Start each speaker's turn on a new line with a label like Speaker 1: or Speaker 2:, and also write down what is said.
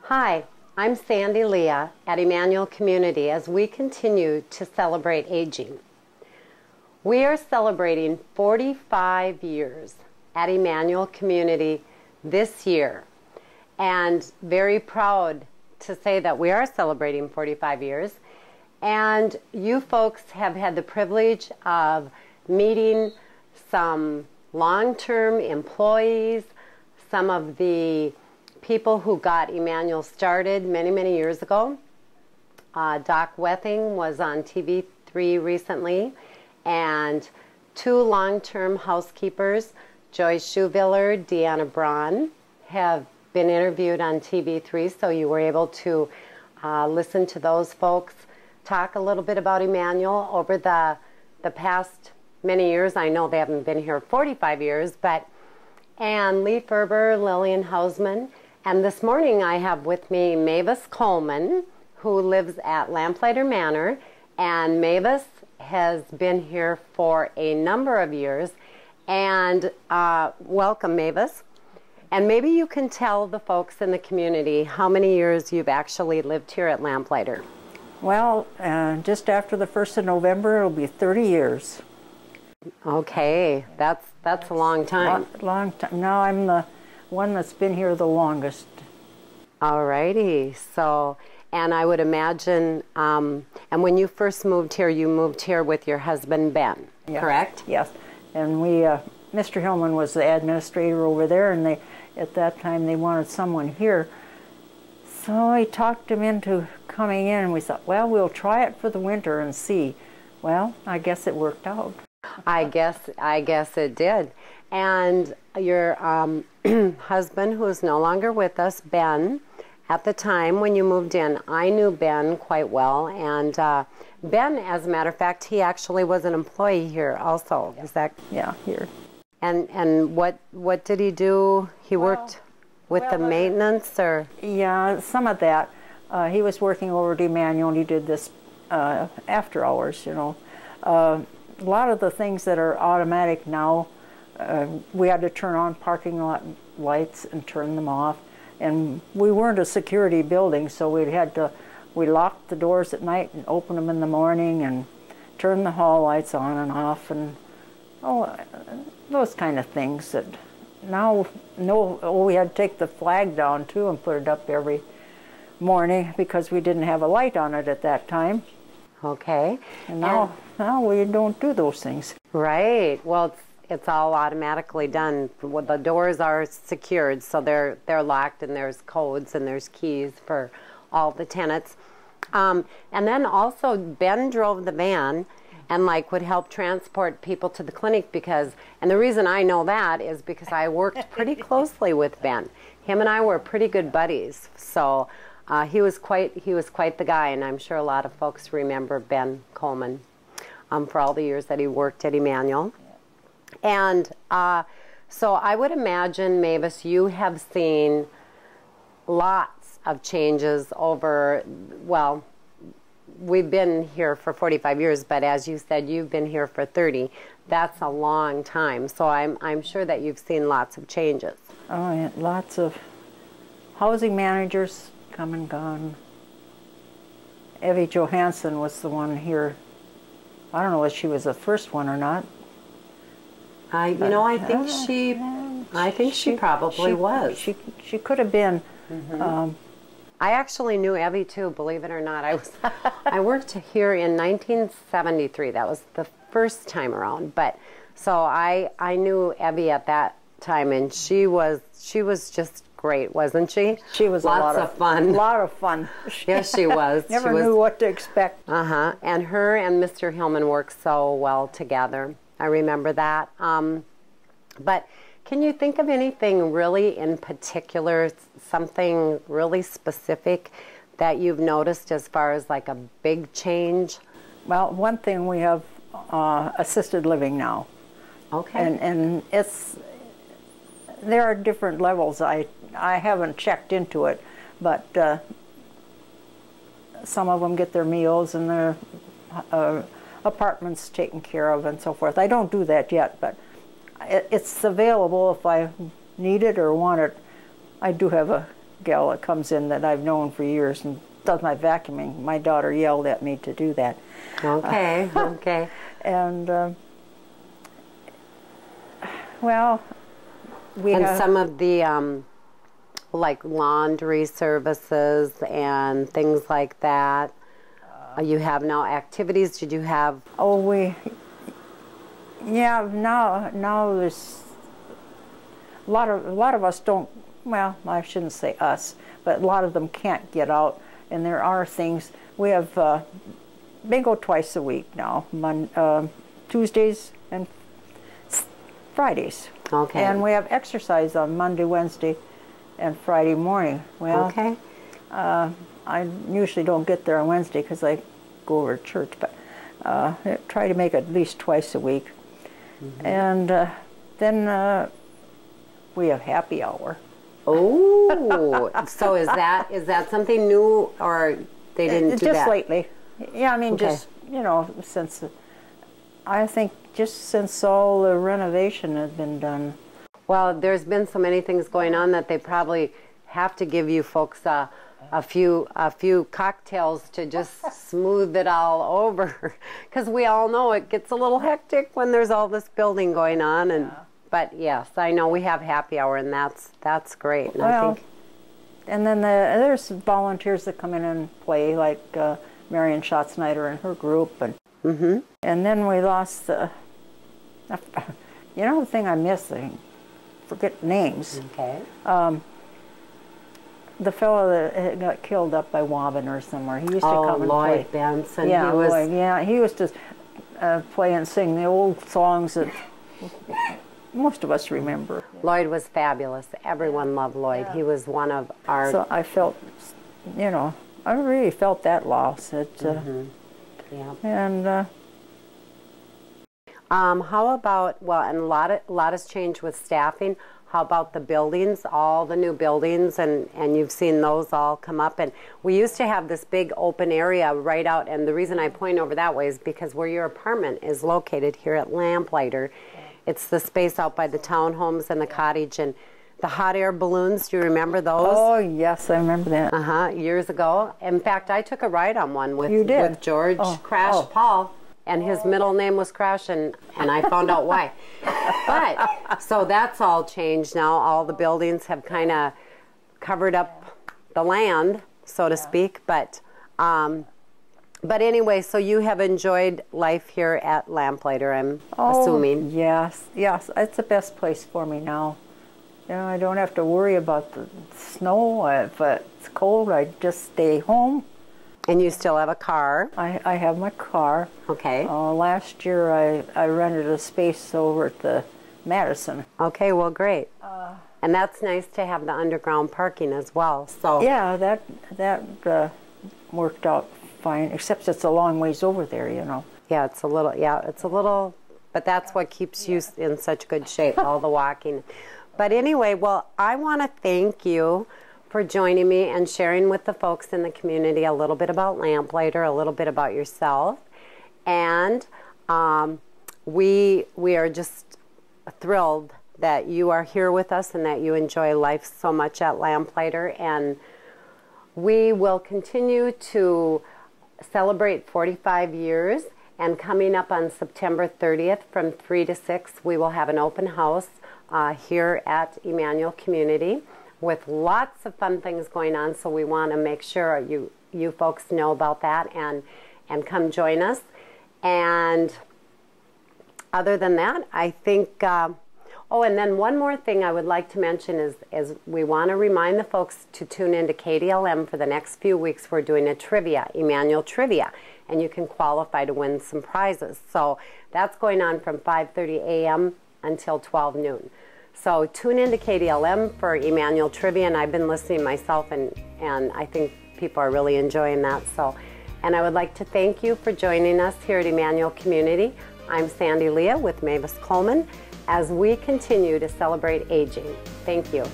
Speaker 1: Hi, I'm Sandy Leah at Emmanuel Community as we continue to celebrate aging. We are celebrating 45 years at Emmanuel Community this year, and very proud to say that we are celebrating 45 years. And you folks have had the privilege of meeting some long-term employees, some of the people who got Emmanuel started many, many years ago. Doc Wething was on TV3 recently, and two long-term housekeepers, Joyce Schuviller, Deanna Braun, have been interviewed on TV3, so you were able to listen to those folks talk a little bit about Emmanuel over the past many years. I know they haven't been here 45 years, but and Lee Ferber, Lillian Hausman, and this morning I have with me Mavis Coleman, who lives at Lamplighter Manor, and Mavis has been here for a number of years. And welcome, Mavis. And maybe you can tell the folks in the community how many years you've actually lived here at Lamplighter.
Speaker 2: Well, just after the 1st of November, it'll be 30 years.
Speaker 1: Okay, that's a long time.
Speaker 2: Long time. Now I'm the one that's been here the longest.
Speaker 1: All righty. So, and I would imagine, and when you first moved here, you moved here with your husband, Ben,
Speaker 2: Yeah.
Speaker 1: correct?
Speaker 2: Yes. And Mr. Hillman was the administrator over there, and at that time they wanted someone here. So I talked him into coming in, and we thought, well, we'll try it for the winter and see. Well, I guess it worked out.
Speaker 1: I guess it did. And your husband, who is no longer with us, Ben, at the time when you moved in, I knew Ben quite well. And Ben, as a matter of fact, he actually was an employee here also. Is that?
Speaker 2: Yeah, here.
Speaker 1: And what did he do? He worked with the maintenance, or?
Speaker 2: Yeah, some of that. He was working over at Emmanuel, and he did this after hours, you know. A lot of the things that are automatic now, we had to turn on parking lot lights and turn them off. And we weren't a security building, so we locked the doors at night and opened them in the morning and turn the hall lights on and off, and those kind of things that now, we had to take the flag down too and put it up every morning because we didn't have a light on it at that time.
Speaker 1: Okay.
Speaker 2: And now we don't do those things.
Speaker 1: Right. Well, it's all automatically done. Well, the doors are secured, so they're locked, and there's codes and there's keys for all the tenants. And then also Ben drove the van and would help transport people to the clinic and the reason I know that is because I worked pretty closely with Ben. Him and I were pretty good buddies. So he was quite the guy, and I'm sure a lot of folks remember Ben Coleman for all the years that he worked at Emmanuel. And so I would imagine, Mavis, you have seen lots of changes over, well, we've been here for 45 years, but as you said, you've been here for 30. That's a long time. So I'm sure that you've seen lots of changes.
Speaker 2: Oh, yeah, lots of housing managers come and gone. Evie Johansson was the one here. I don't know if she was the first one or not.
Speaker 1: I think she probably was.
Speaker 2: She could have been.
Speaker 1: Mm-hmm. I actually knew Evie too, believe it or not. I worked here in 1973. That was the first time around. But so I knew Evie at that time, and she was just great, wasn't she?
Speaker 2: She was
Speaker 1: lots of fun.
Speaker 2: A lot of fun.
Speaker 1: Yes, she was.
Speaker 2: Never knew what to expect.
Speaker 1: And her and Mr. Hillman worked so well together. I remember that. But can you think of anything really in particular, something really specific that you've noticed as far as a big change?
Speaker 2: Well, one thing, we have assisted living now.
Speaker 1: Okay.
Speaker 2: And there are different levels. I haven't checked into it, but some of them get their meals and their apartments taken care of and so forth. I don't do that yet, but it's available if I need it or want it. I do have a gal that comes in that I've known for years and does my vacuuming. My daughter yelled at me to do that.
Speaker 1: Okay, okay.
Speaker 2: And well,
Speaker 1: and some of the like laundry services and things like that. You have now activities. Did you have?
Speaker 2: Oh, yeah. Now there's a lot of us don't. Well, I shouldn't say us, but a lot of them can't get out. And there are things. We have bingo twice a week now, Tuesdays and Fridays.
Speaker 1: Okay.
Speaker 2: And we have exercise on Monday, Wednesday, and Friday morning. Well,
Speaker 1: okay.
Speaker 2: I usually don't get there on Wednesday because I go over to church, but I try to make it at least twice a week. Mm-hmm. And then we have happy hour.
Speaker 1: Oh, so is that something new, or they didn't do that?
Speaker 2: Just lately. Yeah, I mean,
Speaker 1: okay.
Speaker 2: Just, since, I think just since all the renovation has been done.
Speaker 1: Well, there's been so many things going on that they probably have to give you folks a few cocktails to just smooth it all over, because we all know it gets a little hectic when there's all this building going on. And but yes, I know we have happy hour, and that's great. And
Speaker 2: well,
Speaker 1: I think,
Speaker 2: and then there's volunteers that come in and play, like Marion Schatzsnyder and her group, and and then we lost the thing I miss. I forget names.
Speaker 1: Okay.
Speaker 2: The fellow that got killed up by Waban or somewhere. He used to come and
Speaker 1: Lloyd
Speaker 2: play.
Speaker 1: Benson.
Speaker 2: Yeah,
Speaker 1: he was,
Speaker 2: Lloyd. Yeah, he used to play and sing the old songs that most of us remember.
Speaker 1: Lloyd was fabulous. Everyone loved Lloyd. He was one of our.
Speaker 2: So I felt, I really felt that loss.
Speaker 1: Yeah.
Speaker 2: And
Speaker 1: how about, well, and a lot has changed with staffing. How about the buildings, all the new buildings, and you've seen those all come up. And we used to have this big open area right out, and the reason I point over that way is because where your apartment is located here at Lamplighter, it's the space out by the townhomes and the cottage, and the hot air balloons. Do you remember those?
Speaker 2: Oh, yes, I remember that.
Speaker 1: Years ago. In fact, I took a ride on one with George Crash Paul. And his middle name was Crash, and I found out why. But, so that's all changed now. All the buildings have kind of covered up the land, so to speak. But anyway, so you have enjoyed life here at Lamplighter, I'm assuming.
Speaker 2: Yes, it's the best place for me now. I don't have to worry about the snow. If it's cold, I just stay home.
Speaker 1: And you still have a car?
Speaker 2: I have my car.
Speaker 1: Okay.
Speaker 2: Last year I rented a space over at the Madison.
Speaker 1: Okay, well, great. And that's nice to have the underground parking as well. So
Speaker 2: yeah, that worked out fine. Except it's a long ways over there,
Speaker 1: Yeah, it's a little. But that's what keeps you in such good shape, all the walking. But anyway, well, I want to thank you for joining me and sharing with the folks in the community a little bit about Lamplighter, a little bit about yourself. And we are just thrilled that you are here with us and that you enjoy life so much at Lamplighter. And we will continue to celebrate 45 years. And coming up on September 30th from 3 to 6, we will have an open house here at Emmanuel Community, with lots of fun things going on, so we want to make sure you folks know about that and come join us. And other than that, I think, and then one more thing I would like to mention is we want to remind the folks to tune into KDLM for the next few weeks. We're doing a trivia, Emmanuel Trivia, and you can qualify to win some prizes. So that's going on from 5:30 a.m. until 12 noon. So tune into KDLM for Emmanuel Trivia, and I've been listening myself, and I think people are really enjoying that. So, and I would like to thank you for joining us here at Emmanuel Community. I'm Sandy Leah with Mavis Coleman as we continue to celebrate aging. Thank you.